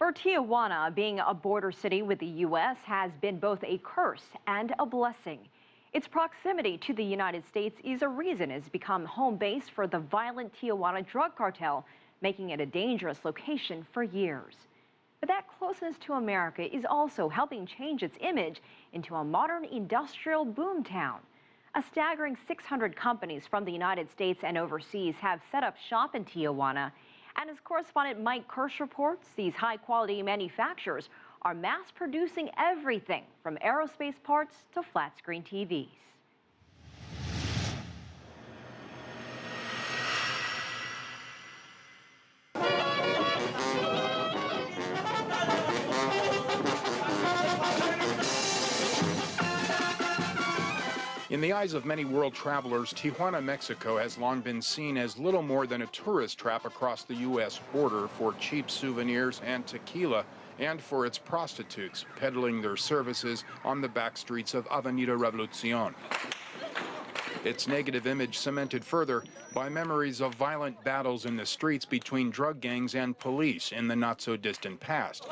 For Tijuana, being a border city with the U.S. has been both a curse and a blessing. Its proximity to the United States is a reason it's become home base for the violent Tijuana drug cartel, making it a dangerous location for years. But that closeness to America is also helping change its image into a modern industrial boomtown. A staggering 600 companies from the United States and overseas have set up shop in Tijuana. And as correspondent Mike Kirsch reports, these high-quality manufacturers are mass-producing everything from aerospace parts to flat-screen TVs. In the eyes of many world travelers, Tijuana, Mexico has long been seen as little more than a tourist trap across the U.S. border for cheap souvenirs and tequila, and for its prostitutes peddling their services on the back streets of Avenida Revolucion. Its negative image cemented further by memories of violent battles in the streets between drug gangs and police in the not-so-distant past.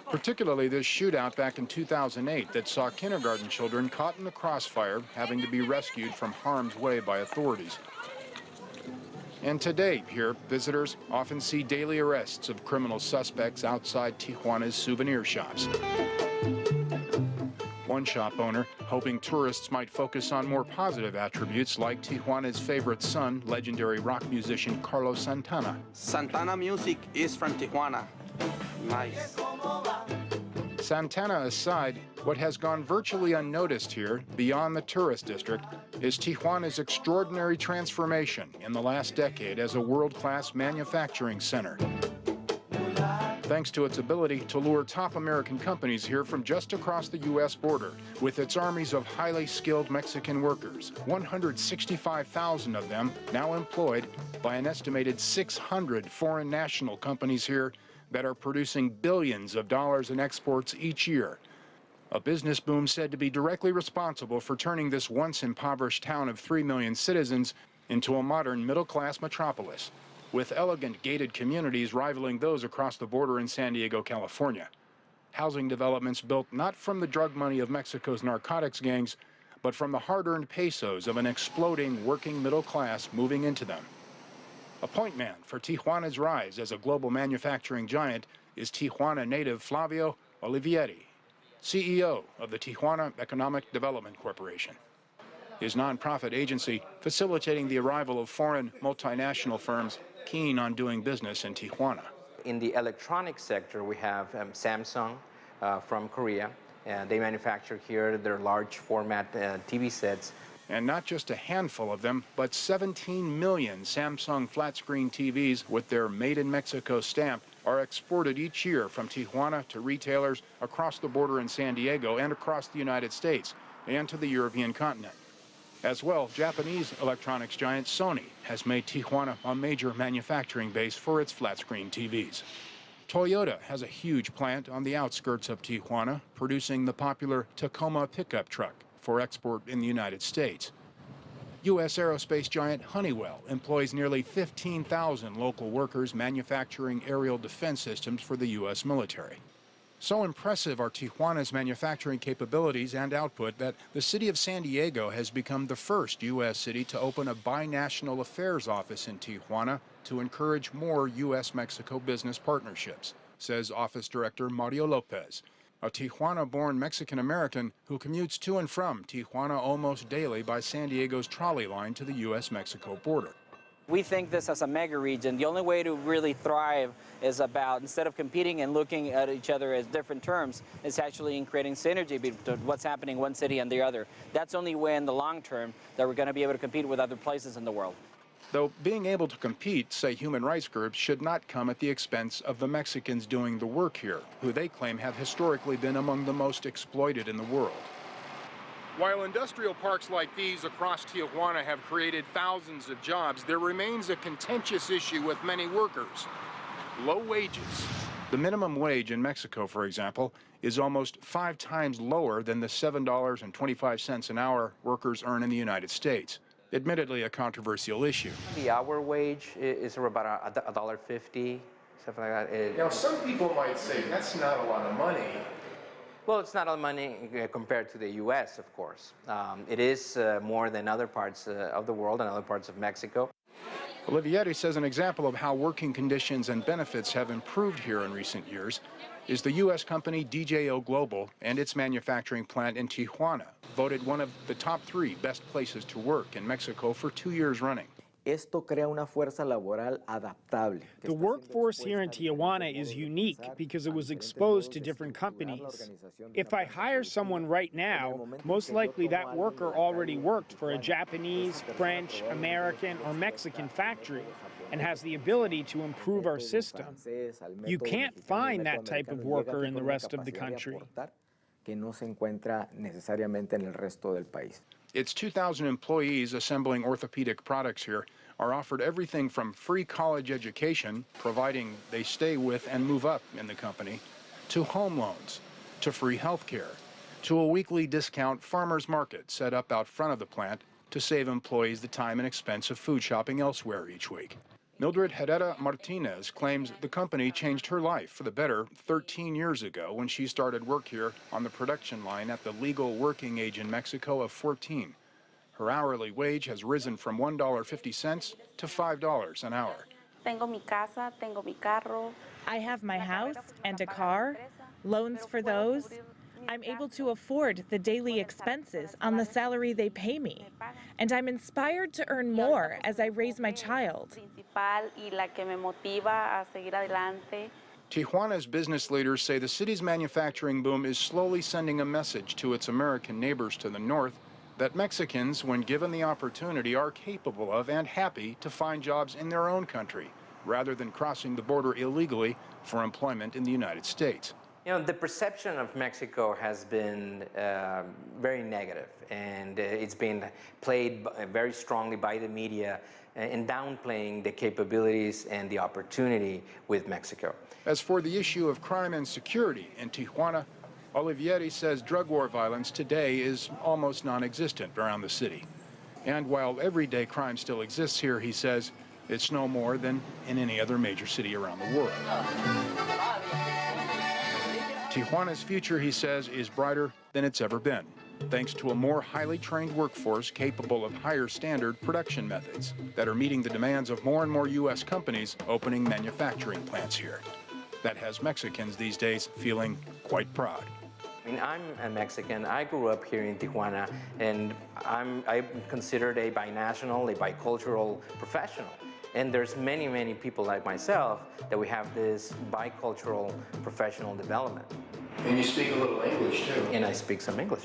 Particularly this shootout back in 2008 that saw kindergarten children caught in the crossfire, having to be rescued from harm's way by authorities. And today, here, visitors often see daily arrests of criminal suspects outside Tijuana's souvenir shops. One shop owner hoping tourists might focus on more positive attributes like Tijuana's favorite son, legendary rock musician Carlos Santana. Santana music is from Tijuana. Nice. Santana aside, what has gone virtually unnoticed here, beyond the tourist district, is Tijuana's extraordinary transformation in the last decade as a world-class manufacturing center. Thanks to its ability to lure top American companies here from just across the U.S. border, with its armies of highly skilled Mexican workers, 165,000 of them now employed by an estimated 600 foreign national companies here that are producing billions of dollars in exports each year. A business boom said to be directly responsible for turning this once impoverished town of 3 million citizens into a modern middle-class metropolis, with elegant gated communities rivaling those across the border in San Diego, California. Housing developments built not from the drug money of Mexico's narcotics gangs, but from the hard-earned pesos of an exploding working middle class moving into them. A point man for Tijuana's rise as a global manufacturing giant is Tijuana native Flavio Olivieri, CEO of the Tijuana Economic Development Corporation. His nonprofit agency facilitating the arrival of foreign multinational firms keen on doing business in Tijuana. In the electronics sector, we have Samsung from Korea. They manufacture here their large format TV sets. And not just a handful of them, but 17 million Samsung flat-screen TVs with their Made in Mexico stamp are exported each year from Tijuana to retailers across the border in San Diego and across the United States and to the European continent. As well, Japanese electronics giant Sony has made Tijuana a major manufacturing base for its flat-screen TVs. Toyota has a huge plant on the outskirts of Tijuana, producing the popular Tacoma pickup truck for export in the United States. U.S. aerospace giant Honeywell employs nearly 15,000 local workers manufacturing aerial defense systems for the U.S. military. So impressive are Tijuana's manufacturing capabilities and output that the city of San Diego has become the first U.S. city to open a binational affairs office in Tijuana to encourage more U.S.-Mexico business partnerships, says Office Director Mario Lopez, a Tijuana-born Mexican-American who commutes to and from Tijuana almost daily by San Diego's trolley line to the U.S.-Mexico border. We think this as a mega region, the only way to really thrive is about, instead of competing and looking at each other as different terms, is actually in creating synergy between what's happening in one city and the other. That's the only way in the long term that we're going to be able to compete with other places in the world. Though being able to compete, say human rights groups, should not come at the expense of the Mexicans doing the work here, who they claim have historically been among the most exploited in the world. While industrial parks like these across Tijuana have created thousands of jobs, there remains a contentious issue with many workers: low wages. The minimum wage in Mexico, for example, is almost 5 times lower than the $7.25 an hour workers earn in the United States. Admittedly a controversial issue. The hour wage is about $1.50 stuff like that. Now, some people might say that's not a lot of money. Well, it's not a lot of money compared to the U.S., of course. It is more than other parts of the world and other parts of Mexico. Olivieri says an example of how working conditions and benefits have improved here in recent years is the U.S. company DJO Global and its manufacturing plant in Tijuana, voted one of the top 3 best places to work in Mexico for 2 years running. Esto crea una fuerza laboral adaptable. The workforce here in Tijuana is unique because it was exposed to different companies. If I hire someone right now, most likely that worker already worked for a Japanese, French, American, or Mexican factory and has the ability to improve our system. You can't find that type of worker in the rest of the country. Que no se encuentra necesariamente en el resto del país. Its 2,000 employees assembling orthopedic products here are offered everything from free college education, providing they stay with and move up in the company, to home loans, to free health care, to a weekly discount farmers market set up out front of the plant to save employees the time and expense of food shopping elsewhere each week. Mildred Herrera Martinez claims the company changed her life for the better 13 years ago when she started work here on the production line at the legal working age in Mexico of 14. Her hourly wage has risen from $1.50 to $5 an hour. Tengo mi casa, tengo mi carro. I have my house and a car, loans for those. I'm able to afford the daily expenses on the salary they pay me, and I'm inspired to earn more as I raise my child. Tijuana's business leaders say the city's manufacturing boom is slowly sending a message to its American neighbors to the north that Mexicans, when given the opportunity, are capable of and happy to find jobs in their own country, rather than crossing the border illegally for employment in the United States. You know, the perception of Mexico has been very negative, and it's been played very strongly by the media in downplaying the capabilities and the opportunity with Mexico. As for the issue of crime and security in Tijuana, Olivieri says drug war violence today is almost non-existent around the city. And while everyday crime still exists here, he says, it's no more than in any other major city around the world. Tijuana's future, he says, is brighter than it's ever been, thanks to a more highly trained workforce capable of higher standard production methods that are meeting the demands of more and more U.S. companies opening manufacturing plants here. That has Mexicans these days feeling quite proud. I mean, I'm a Mexican. I grew up here in Tijuana, and I'm considered a binational, a bicultural professional. And there's many, many people like myself that we have this bicultural professional development. And you speak a little English, too. And I speak some English.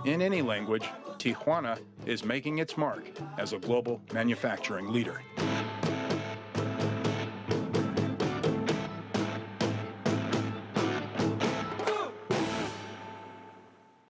In any language, Tijuana is making its mark as a global manufacturing leader.